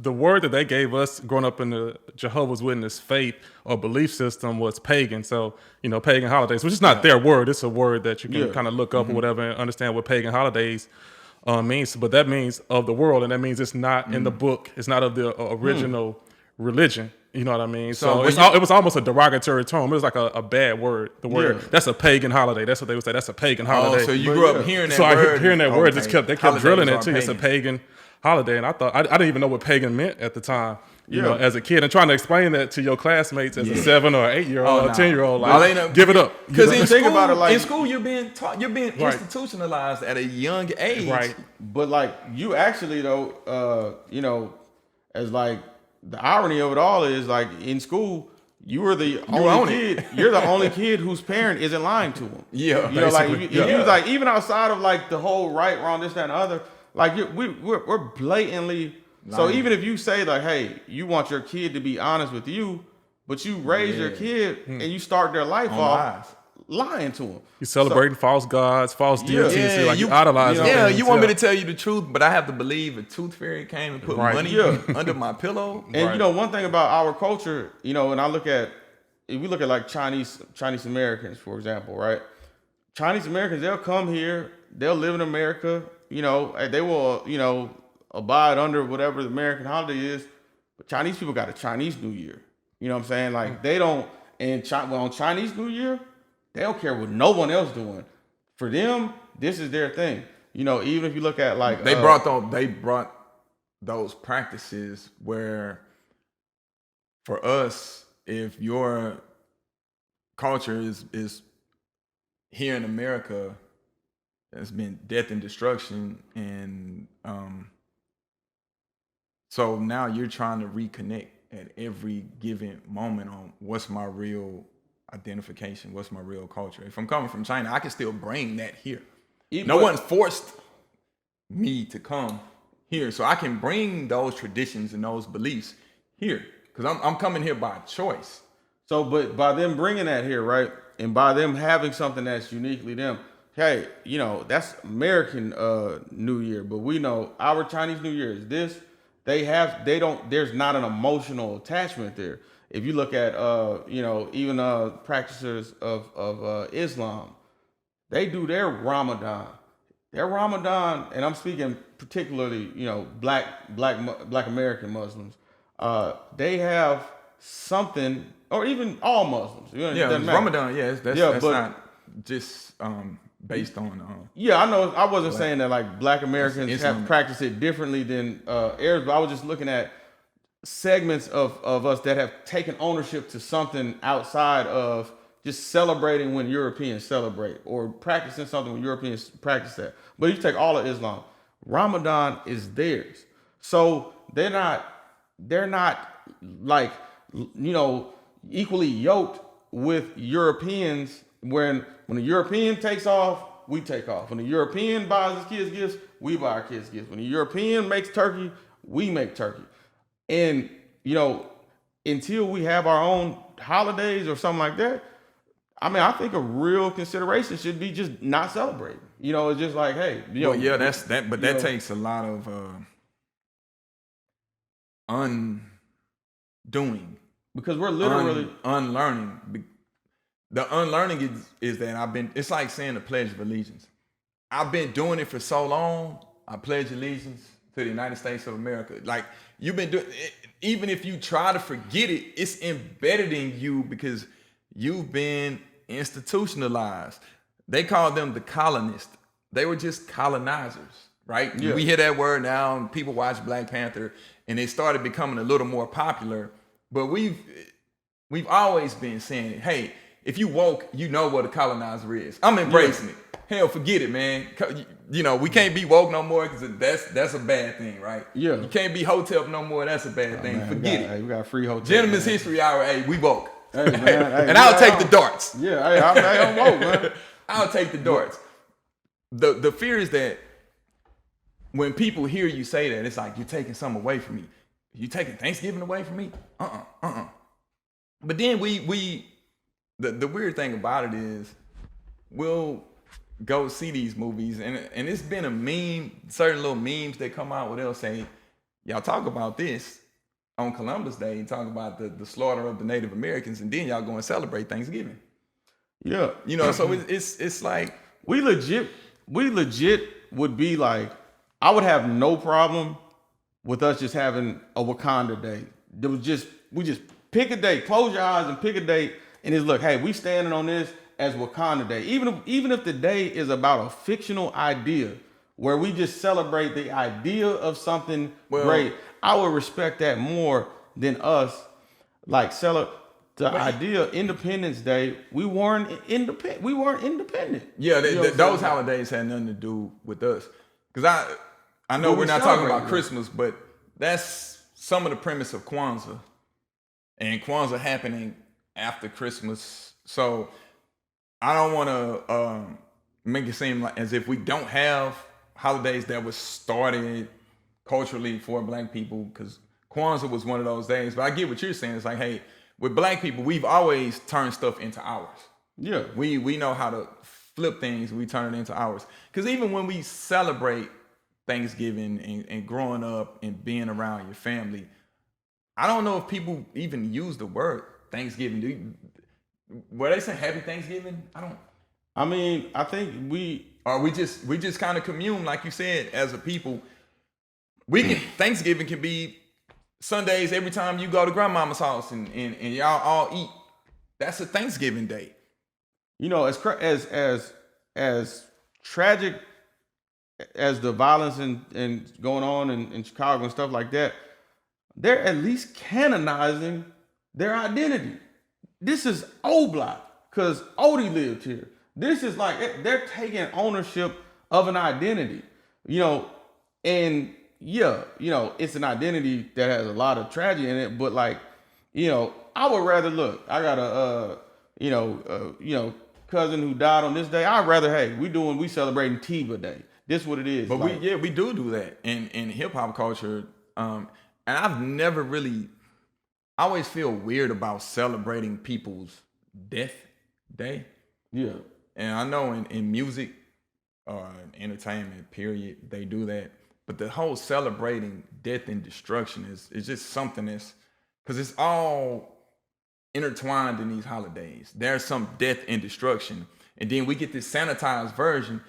the word that they gave us growing up in the Jehovah's Witness faith or belief system was pagan. So, you know, Pagan Holidays, which is not their word. It's a word that you can kind of look up or whatever and understand what Pagan Holidays means. But that means of the world, and that means it's not in the book. It's not of the original religion. You know what I mean? So it was almost a derogatory term. It was like a bad word. The word that's a pagan holiday. That's what they would say. That's a pagan holiday. Oh, so you grew up hearing that word. So hearing that word, they kept drilling it too. It's a pagan holiday, and I thought I didn't even know what pagan meant at the time. You know, as a kid, and trying to explain that to your classmates as a 7 or 8-year-old, or 10-year-old, like, give it up. Because in school, you're being taught, you're being institutionalized at a young age. Right. But like you actually though, you know, as like. The irony of it all is, like, in school, you're the only kid whose parent isn't lying to him. Yeah, you know, like, you like, even outside of like the whole right, wrong, this, that, and the other, like we're blatantly. Lying. So even if you say like, hey, you want your kid to be honest with you, but you raise your kid and you start their life off lying to them. You're celebrating false gods, false deities. Like you idolize them. Yeah, you want me to tell you the truth, but I have to believe a tooth fairy came and put money under my pillow. And you know, one thing about our culture, you know, and if we look at like Chinese Americans, for example, right? Chinese Americans, they'll come here, they'll live in America, you know, they will, you know, abide under whatever the American holiday is. But Chinese people got a Chinese New Year. You know what I'm saying? Like they don't, on Chinese New Year, they don't care what no one else doing. For them, this is their thing. You know, even if you look at like they brought those practices where for us, if your culture is here in America, there's been death and destruction, and so now you're trying to reconnect at every given moment on what's my real identification, what's my real culture. If I'm coming from China, I can still bring that here. No one forced me to come here, so I can bring those traditions and those beliefs here because I'm coming here by choice. So, but by them bringing that here, right, and by them having something that's uniquely them, hey, you know, that's American New Year, but we know our Chinese New Year is this. There's not an emotional attachment there. If you look at, you know, even practitioners of Islam, they do their Ramadan. Their Ramadan, and I'm speaking particularly, you know, black American Muslims. They have something, or even all Muslims. You know, Ramadan. That's not just based on. Yeah, I know. I wasn't saying that like black Americans have practiced it differently than Arabs, but I was just looking at segments of us that have taken ownership to something outside of just celebrating when Europeans celebrate or practicing something when Europeans practice that. But you take all of Islam, Ramadan is theirs. So they're not like, you know, equally yoked with Europeans when a European takes off, we take off. When a European buys his kids gifts, we buy our kids gifts. When a European makes turkey, we make turkey. And, you know, until we have our own holidays or something like that, I mean, I think a real consideration should be just not celebrating. It's just like, hey, Well, yeah, that's that, but that takes a lot of undoing. Because we're literally unlearning. The unlearning is that it's like saying the Pledge of Allegiance. I've been doing it for so long. I pledge allegiance to the United States of America. Like, you've been doing it, even if you try to forget it, it's embedded in you because you've been institutionalized. They call them the colonists. They were just colonizers, right? Yeah. We hear that word now, and people watch Black Panther, and it started becoming a little more popular. But we've always been saying it. Hey, if you woke, you know what a colonizer is. I'm embracing it. Hell, forget it, man. We can't be woke no more because that's a bad thing, right? Yeah. You can't be hotel no more. That's a bad thing. Man, forget it. Hey, we got free hotel. Gentlemen's History Hour. Hey, we woke. Hey, man, hey, and I'll take the darts. Yeah, hey, I'm woke, man. I'll take the darts. The fear is that when people hear you say that, it's like, you're taking something away from me. You taking Thanksgiving away from me? But then the weird thing about it is, we'll go see these movies, and it's been a meme, certain little memes that come out where they'll say, y'all talk about this on Columbus Day and talk about the slaughter of the Native Americans, and then y'all go and celebrate Thanksgiving. Yeah. So it's like, we legit would be like, I would have no problem with us just having a Wakanda Day. We just pick a date, close your eyes and pick a date, and it's look, hey, we standing on this as Wakanda Day. Even if the day is about a fictional idea where we just celebrate the idea of something great, I would respect that more than us like the idea of Independence Day. We weren't independent. Yeah, those holidays had nothing to do with us. Because I know we're not talking about Christmas, but that's some of the premise of Kwanzaa. And Kwanzaa happening after Christmas. So I don't want to make it seem like as if we don't have holidays that was started culturally for Black people, because Kwanzaa was one of those days. But I get what you're saying. It's like, hey, with Black people, we've always turned stuff into ours. Yeah. We know how to flip things. We turn it into ours. Because even when we celebrate Thanksgiving and growing up and being around your family, I don't know if people even use the word Thanksgiving. Were they saying Happy Thanksgiving? I think we just kind of commune, like you said, as a people. Thanksgiving can be Sundays every time you go to grandmama's house and y'all all eat. That's a Thanksgiving day. As tragic as the violence and going on in Chicago and stuff like that, they're at least canonizing their identity. This is O Block because Odie lived here. This is like they're taking ownership of an identity, and it's an identity that has a lot of tragedy in it. But I would rather look. I got a cousin who died on this day. I'd rather we celebrating Tiva Day. This is what it is. But we do that in hip hop culture. And I've never really, I always feel weird about celebrating people's death day. Yeah. And I know in music or entertainment, period, they do that. But the whole celebrating death and destruction is just something because it's all intertwined in these holidays. There's some death and destruction. And then we get this sanitized version.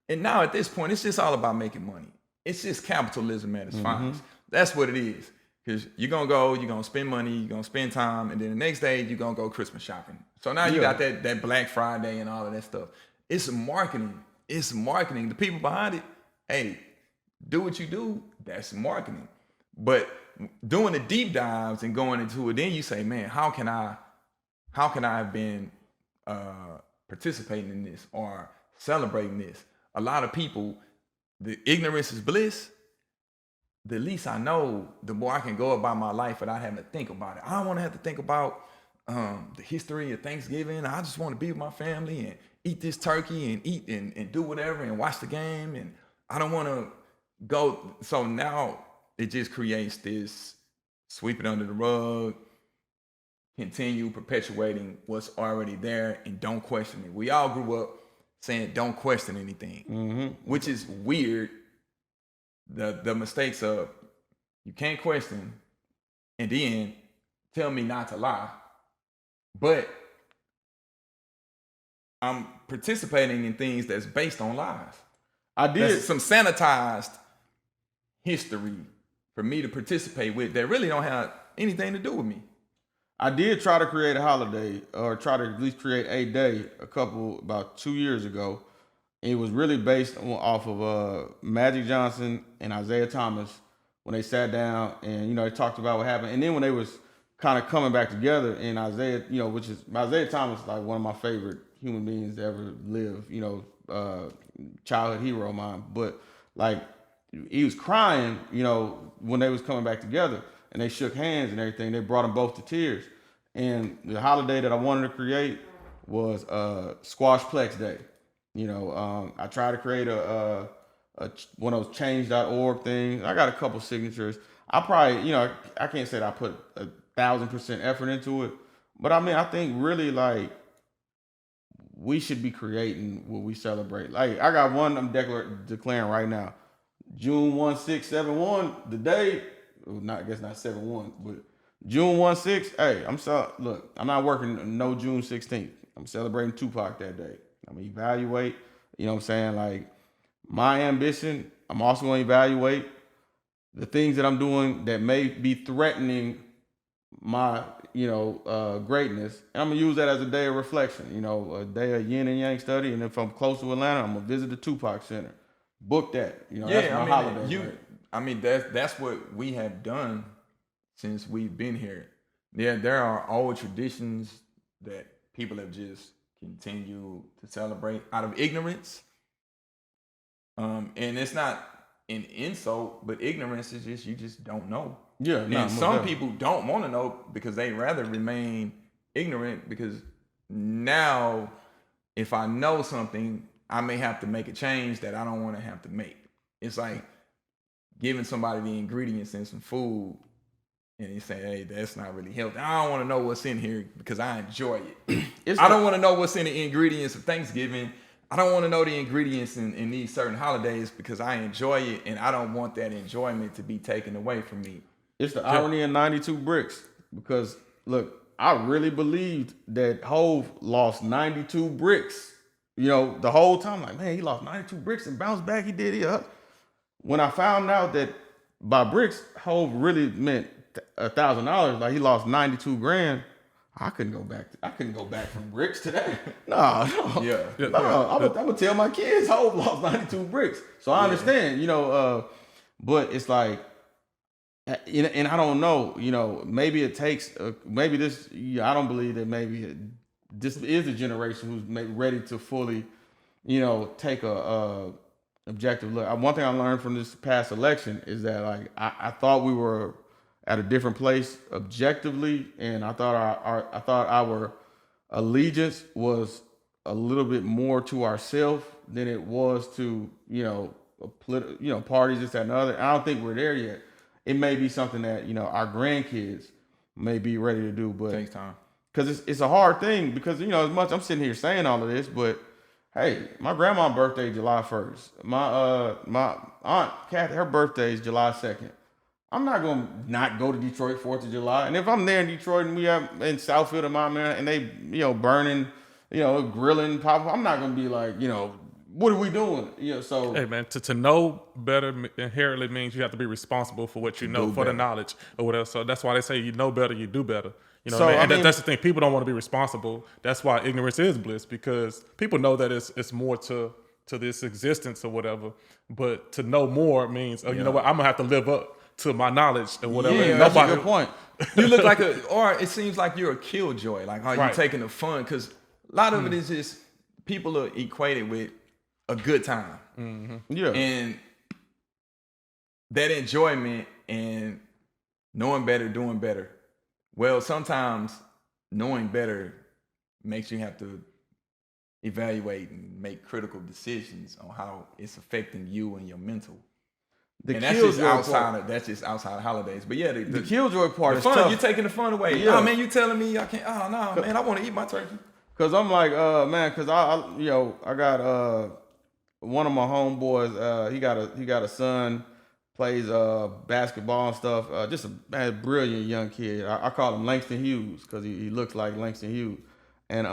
And now at this point, it's just all about making money. It's just capitalism at its finest. That's what it is. Because you're going to spend money, you're going to spend time, and then the next day, you're going to go Christmas shopping. So now you got that Black Friday and all of that stuff. It's marketing. It's marketing. The people behind it, hey, do what you do, that's marketing. But doing the deep dives and going into it, then you say, man, how can I have been participating in this or celebrating this? A lot of people, the ignorance is bliss. The least I know, the more I can go about my life without having to think about it. I don't want to have to think about the history of Thanksgiving. I just want to be with my family and eat this turkey and eat and do whatever and watch the game. And I don't want to go. So now it just creates this sweep it under the rug. continue perpetuating what's already there and don't question it. We all grew up saying don't question anything, which is weird. The mistakes of you can't question and then tell me not to lie, but I'm participating in things that's based on lies. I did That's some sanitized history for me to participate with that really don't have anything to do with me. I did try to create a holiday, or try to at least create a day about 2 years ago. It was really based off of Magic Johnson and Isaiah Thomas when they sat down and, they talked about what happened. And then when they was kind of coming back together, and Isaiah, which is Isaiah Thomas, like one of my favorite human beings to ever live, childhood hero of mine. But like he was crying, when they was coming back together and they shook hands and everything. They brought them both to tears. And the holiday that I wanted to create was Squashplex Day. I tried to create a one of those change.org things. I got a couple signatures. I probably, I can't say that I put 1,000% effort into it, but I think really like we should be creating what we celebrate. Like I got one I'm declaring right now. June 1671, the day, I guess not 71, but June 16, hey, look, I'm not working no June 16th. I'm celebrating Tupac that day. I'm gonna evaluate, like my ambition. I'm also gonna evaluate the things that I'm doing that may be threatening my, greatness. And I'm gonna use that as a day of reflection, a day of yin and yang study. And if I'm close to Atlanta, I'm gonna visit the Tupac Center. Book that. That's my holiday. Right? That's what we have done since we've been here. Yeah, there are old traditions that people have just continued to celebrate out of ignorance. And it's not an insult, but ignorance is just you just don't know. Yeah, and some people don't want to know because they rather remain ignorant, because now if I know something, I may have to make a change that I don't want to have to make. It's like giving somebody the ingredients in some food and you say, hey, that's not really healthy. I don't want to know what's in here because I enjoy it. I don't want to know what's in the ingredients of Thanksgiving. I don't want to know the ingredients in these certain holidays because I enjoy it, and I don't want that enjoyment to be taken away from me. It's the irony of 92 bricks, because look, I really believed that Hov lost 92 bricks. The whole time, like, man, he lost 92 bricks and bounced back. He did it. When I found out that by bricks, Hov really meant $1,000, like he lost 92 grand. I couldn't go back from bricks to that. No. Yeah. I'm gonna tell my kids Hov lost 92 bricks. So I understand, but it's like, and I don't know, maybe it takes, maybe this, I don't believe that maybe this is a generation who's ready to fully, take a objective look. One thing I learned from this past election is that like I thought we were at a different place objectively, and I thought our allegiance was a little bit more to ourselves than it was to parties, this, that, and the other. I don't think we're there yet. It may be something that our grandkids may be ready to do, but it takes time, because it's a hard thing. Because as much I'm sitting here saying all of this, but hey, my grandma's birthday July 1st. My aunt Kathy, her birthday is July 2nd. I'm not gonna not go to Detroit 4th of July. And if I'm there in Detroit and we have in Southfield of my man and they, burning, grilling, pop, I'm not gonna be like, what are we doing? So hey man, to know better inherently means you have to be responsible for what you know, for the knowledge or whatever. So that's why they say you know better, you do better. What I mean? And that's the thing. People don't want to be responsible. That's why ignorance is bliss, because people know that it's more to this existence or whatever. But to know more means, you know what, I'm gonna have to live up to my knowledge and whatever. Yeah, that's a good point. You look like or it seems like you're a killjoy, like how you're taking the fun, because a lot of it is just people are equated with a good time. Mm-hmm. Yeah. And that enjoyment and knowing better, doing better. Well, sometimes knowing better makes you have to evaluate and make critical decisions on how it's affecting you and your mental. The and that's just killjoy outside part. of holidays. But yeah, The killjoy part the is fun. tough. You're taking the fun away. Yeah. Oh man, you telling me I can't? Oh no, man, I want to eat my turkey. Cause I'm like, man, cause I got one of my homeboys. He got a son, plays basketball and stuff. Just a brilliant young kid. I call him Langston Hughes because he looks like Langston Hughes. And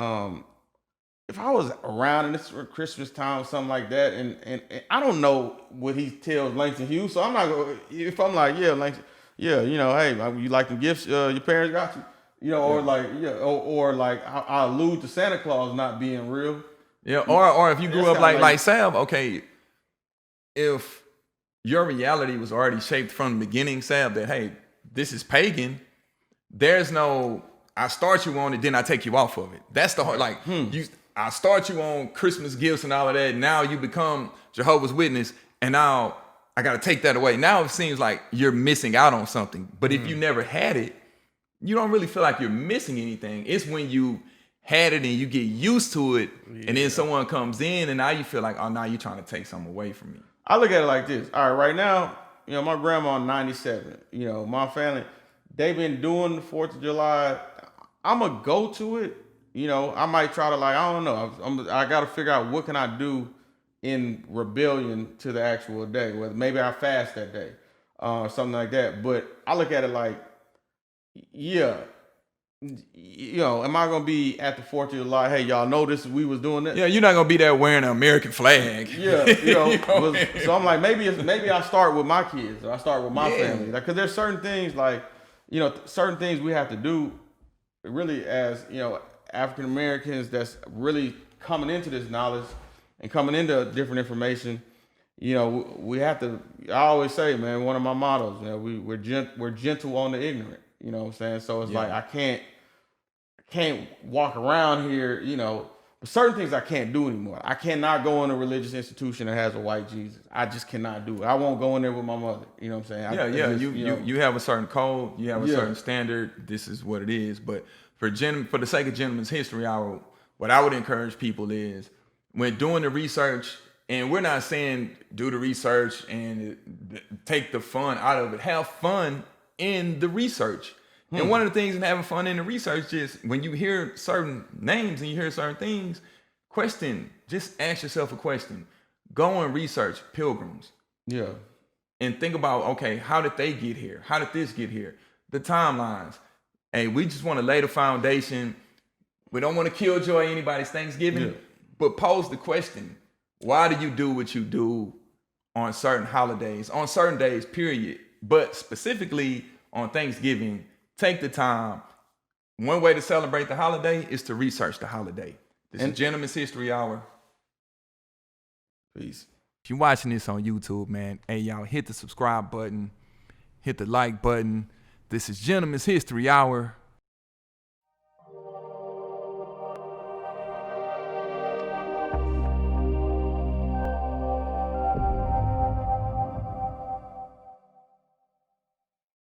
if I was around and it's Christmas time or something like that, and I don't know what he tells Langston Hughes, so I'm not gonna. If I'm like, yeah, Langston, yeah, hey, you like the gifts your parents got you, or like, or like I allude to Santa Claus not being real. Yeah, or if you grew up like Sav, okay, if your reality was already shaped from the beginning, Sav, that hey, this is pagan. There's no I start you on it, then I take you off of it. That's the hard I start you on Christmas gifts and all of that. Now you become Jehovah's Witness, and now I got to take that away. Now it seems like you're missing out on something. But if you never had it, you don't really feel like you're missing anything. It's when you had it and you get used to it, and then someone comes in, and now you feel like, oh, now you're trying to take something away from me. I look at it like this. All right, right now, my grandma 97. My family, they've been doing the 4th of July. I'm going to go to it. I might try to I don't know. I got to figure out what can I do in rebellion to the actual day. Whether maybe I fast that day or something like that. But I look at it like, yeah, am I going to be at the 4th of July? Hey, y'all know this, we was doing that. Yeah, you're not going to be there wearing an American flag. Yeah, so I'm like, maybe I start with my kids. Or I start with my family. Because there's certain things certain things we have to do really as, African Americans that's really coming into this knowledge and coming into different information. We have to. I always say, man, one of my mottos, we're gentle on the ignorant. You know what I'm saying? So it's like I can't walk around here. But certain things I can't do anymore. I cannot go in a religious institution that has a white Jesus. I just cannot do it. I won't go in there with my mother. You know what I'm saying? You have a certain code. You have a certain standard. This is what it is. But for the sake of Gentleman's History Hour, what I would encourage people is when doing the research, and we're not saying do the research and take the fun out of it. Have fun in the research. And one of the things in having fun in the research is when you hear certain names and you hear certain things, just ask yourself a question. Go and research Pilgrims. Yeah. And think about, okay, how did they get here? How did this get here? The timelines. Hey, we just want to lay the foundation. We don't want to killjoy anybody's Thanksgiving, but pose the question, why do you do what you do on certain holidays, on certain days, period? But specifically on Thanksgiving, take the time. One way to celebrate the holiday is to research the holiday. This is Gentleman's History Hour. Peace. If you're watching this on YouTube, man, hey, y'all, hit the subscribe button, hit the like button. This is Gentleman's History Hour.